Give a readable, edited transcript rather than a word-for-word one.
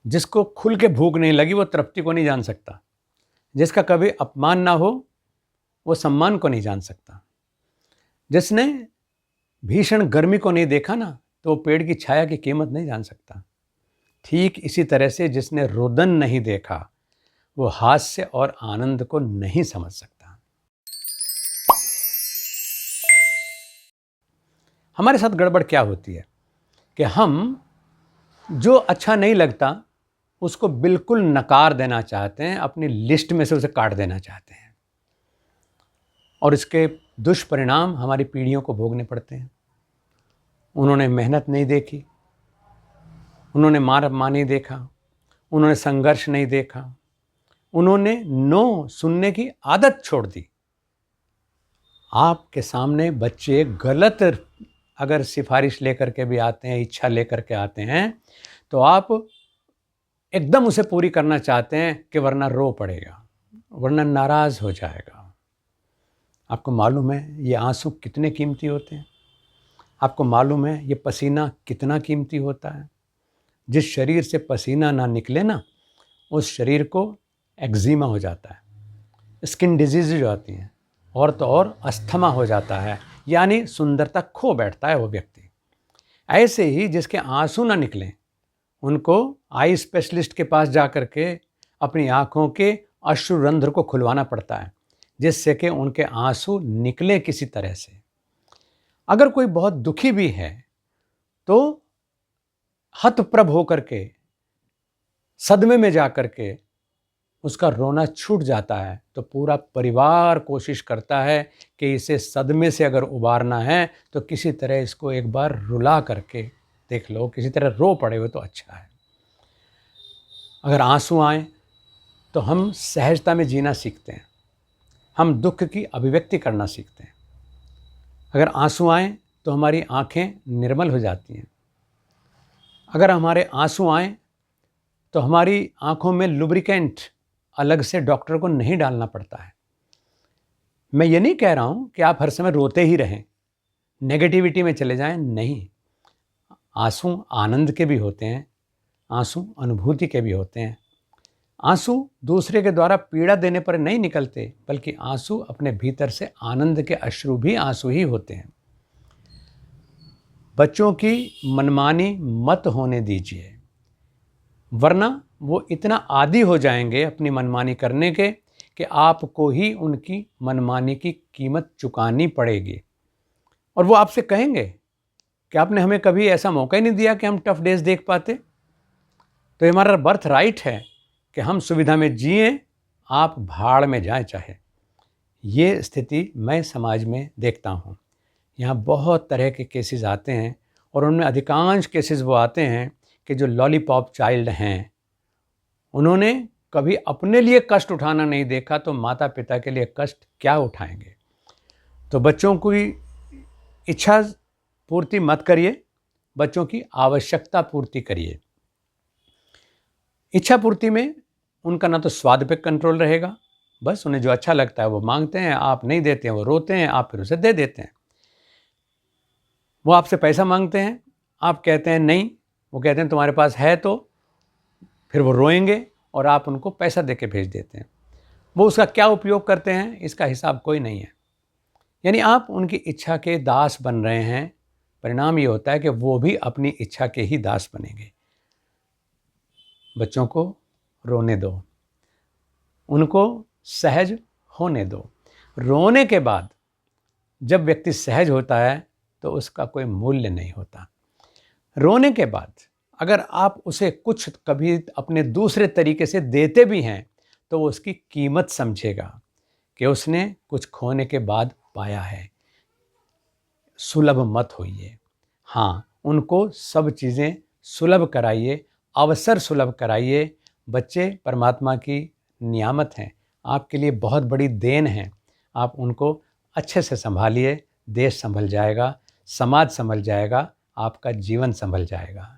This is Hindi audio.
जिसको खुल के भूख नहीं लगी वो तृप्ति को नहीं जान सकता। जिसका कभी अपमान ना हो वो सम्मान को नहीं जान सकता। जिसने भीषण गर्मी को नहीं देखा ना तो वो पेड़ की छाया की कीमत नहीं जान सकता। ठीक इसी तरह से जिसने रुदन नहीं देखा वो हास्य और आनंद को नहीं समझ सकता। हमारे साथ गड़बड़ क्या होती है कि हम जो अच्छा नहीं लगता उसको बिल्कुल नकार देना चाहते हैं, अपनी लिस्ट में से उसे काट देना चाहते हैं, और इसके दुष्परिणाम हमारी पीढ़ियों को भोगने पड़ते हैं। उन्होंने मेहनत नहीं देखी, उन्होंने मार नहीं देखा, उन्होंने संघर्ष नहीं देखा, उन्होंने नो सुनने की आदत छोड़ दी। आपके सामने बच्चे गलत अगर सिफारिश लेकर के भी आते हैं, इच्छा लेकर के आते हैं, तो आप एकदम उसे पूरी करना चाहते हैं कि वरना रो पड़ेगा, वरना नाराज़ हो जाएगा। आपको मालूम है ये आंसू कितने कीमती होते हैं? आपको मालूम है ये पसीना कितना कीमती होता है? जिस शरीर से पसीना ना निकले ना, उस शरीर को एक्जिमा हो जाता है, स्किन डिजीज़ हो आती हैं, और तो और अस्थमा हो जाता है, यानी सुंदरता खो बैठता है वो व्यक्ति। ऐसे ही जिसके आंसू ना निकलें उनको आई स्पेशलिस्ट के पास जा कर के अपनी आँखों के अश्रुरंध्र को खुलवाना पड़ता है, जिससे कि उनके आंसू निकलें किसी तरह से। अगर कोई बहुत दुखी भी है तो हतप्रभ होकर के, सदमे में जा कर के उसका रोना छूट जाता है, तो पूरा परिवार कोशिश करता है कि इसे सदमे से अगर उबारना है तो किसी तरह इसको एक बार रुला करके देख लो, किसी तरह रो पड़े हुए तो अच्छा है। अगर आंसू आए तो हम सहजता में जीना सीखते हैं, हम दुख की अभिव्यक्ति करना सीखते हैं। अगर आंसू आए तो हमारी आंखें निर्मल हो जाती हैं। अगर हमारे आंसू आए तो हमारी आंखों में लुब्रिकेंट अलग से डॉक्टर को नहीं डालना पड़ता है। मैं ये नहीं कह रहा हूँ कि आप हर समय रोते ही रहें, नेगेटिविटी में चले जाएं, नहीं। आंसू आनंद के भी होते हैं, आंसू अनुभूति के भी होते हैं। आंसू दूसरे के द्वारा पीड़ा देने पर नहीं निकलते, बल्कि आंसू अपने भीतर से आनंद के अश्रु भी आंसू ही होते हैं। बच्चों की मनमानी मत होने दीजिए, वरना वो इतना आदी हो जाएंगे अपनी मनमानी करने के कि आपको ही उनकी मनमानी की कीमत चुकानी पड़ेगी। और वो आपसे कहेंगे कि आपने हमें कभी ऐसा मौका ही नहीं दिया कि हम टफ डेज देख पाते। तो हमारा बर्थ राइट है कि हम सुविधा में जिएं, आप भाड़ में जाएं चाहे। ये स्थिति मैं समाज में देखता हूँ। यहाँ बहुत तरह के केसेस आते हैं, और उनमें अधिकांश केसेस वो आते हैं कि जो लॉलीपॉप चाइल्ड हैं, उन्होंने कभी अपने लिए कष्ट उठाना नहीं देखा, तो माता पिता के लिए कष्ट क्या उठाएंगे। तो बच्चों की इच्छा पूर्ति मत करिए, बच्चों की आवश्यकता पूर्ति करिए। इच्छा पूर्ति में उनका ना तो स्वाद पे कंट्रोल रहेगा, बस उन्हें जो अच्छा लगता है वो मांगते हैं, आप नहीं देते हैं, वो रोते हैं, आप फिर उसे दे देते हैं। वो आपसे पैसा मांगते हैं, आप कहते हैं नहीं, वो कहते हैं तुम्हारे पास है, तो फिर वो रोएंगे और आप उनको पैसा दे के भेज देते हैं। वो उसका क्या उपयोग करते हैं इसका हिसाब कोई नहीं है। यानी आप उनकी इच्छा के दास बन रहे हैं। परिणाम ये होता है कि वो भी अपनी इच्छा के ही दास बनेंगे। बच्चों को रोने दो, उनको सहज होने दो। रोने के बाद जब व्यक्ति सहज होता है तो उसका कोई मूल्य नहीं होता। रोने के बाद अगर आप उसे कुछ कभी अपने दूसरे तरीके से देते भी हैं तो वो उसकी कीमत समझेगा कि उसने कुछ खोने के बाद पाया है। सुलभ मत होइए। हाँ, उनको सब चीज़ें सुलभ कराइए, अवसर सुलभ कराइए। बच्चे परमात्मा की नियामत हैं, आपके लिए बहुत बड़ी देन है। आप उनको अच्छे से संभालिए, देश संभल जाएगा, समाज संभल जाएगा, आपका जीवन संभल जाएगा।